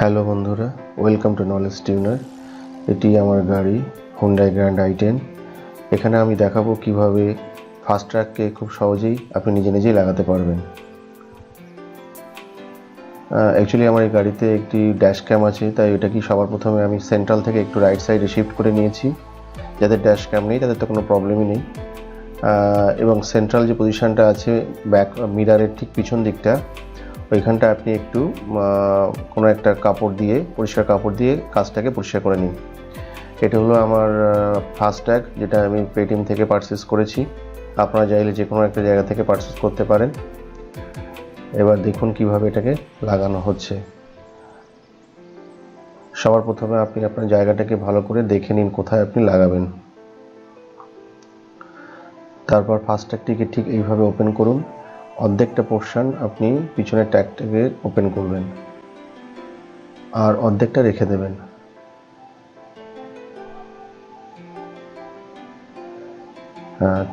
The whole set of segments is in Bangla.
হ্যালো বন্ধুরা, ওয়েলকাম টু নলেজ টিউনার। এটি আমার গাড়ি হুন্ডাই গ্র্যান্ড i10। এখানে আমি দেখাবো কিভাবে ফাস্ট্র্যাগকে খুব সহজেই আপনি নিজেই লাগাতে পারবেন। অ্যাকচুয়ালি আমার এই গাড়িতে একটি ড্যাশ ক্যাম আছে, তাই এটা কি সবার প্রথমে আমি সেন্ট্রাল থেকে একটু রাইট সাইডে শিফট করে নিয়েছি। যাদের ড্যাশ ক্যাম নেই তাদের তো কোনো প্রবলেমই নেই। এবং সেন্ট্রাল যে পজিশানটা আছে ব্যাক মিরারের ঠিক পিছন দিকটা, ওইখানটা আপনি একটু কোনো একটা পরিষ্কার কাপড় দিয়ে কাজটাকে পরিষ্কার করে নিন। এটা হলো আমার ফাস্ট্যাগ, যেটা আমি পেটিএম থেকে পারচেস করেছি। আপনারা চাইলে যে কোনো একটা জায়গা থেকে পারচেস করতে পারেন। এবার দেখুন কিভাবে এটাকে লাগানো হচ্ছে। সবার প্রথমে আপনি আপনার জায়গাটাকে ভালো করে দেখে নিন কোথায় আপনি লাগাবেন। তারপর ফাস্ট্যাগটিকে ঠিক এইভাবে ওপেন করুন। অর্ধেকটা পোর্শন আপনি পিছনের ট্যাগটাকে ওপেন করবেন আর অর্ধেকটা রেখে দেবেন।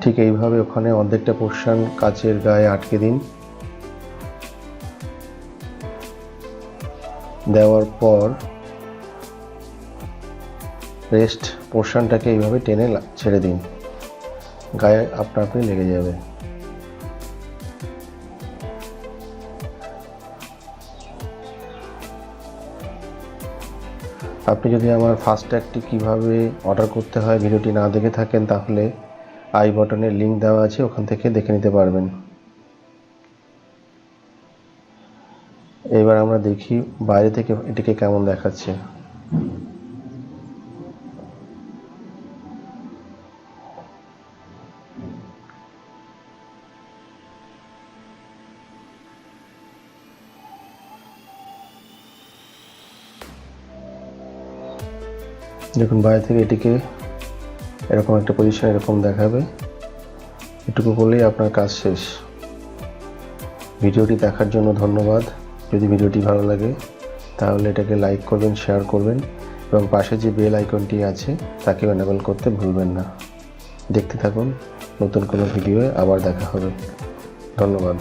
ঠিক এইভাবে ওখানে অর্ধেকটা পোর্শন কাচের গায়ে আটকে দিন। দেওয়ার পর রেস্ট পোর্শনটাকে এইভাবে টেনে ছেড়ে দিন, গায়ে আপনি লেগে যাবে। আপনি যদি আমার ফাস্ট্যাগটি কিভাবে অর্ডার করতে হয় ভিডিওটি না দেখে থাকেন, তাহলে আই বাটনের লিঙ্ক দেওয়া আছে, ওখান থেকে দেখে নিতে পারবেন। এবার আমরা দেখি বাইরে থেকে এটিকে কেমন দেখাচ্ছে। দেখুন বাইরে থেকে এটিকে এরকম একটা পজিশন এরকম দেখাবে। এটুকু করলেই আপনার কাজ শেষ। ভিডিওটি দেখার জন্য ধন্যবাদ। যদি ভিডিওটি ভালো লাগে তাহলে এটাকে লাইক করবেন, শেয়ার করবেন এবং পাশে যে বেল আইকনটি আছে তাকে এনেবল করতে ভুলবেন না। দেখতে থাকুন, নতুন কোনো ভিডিওয়ে আবার দেখা হবে। ধন্যবাদ।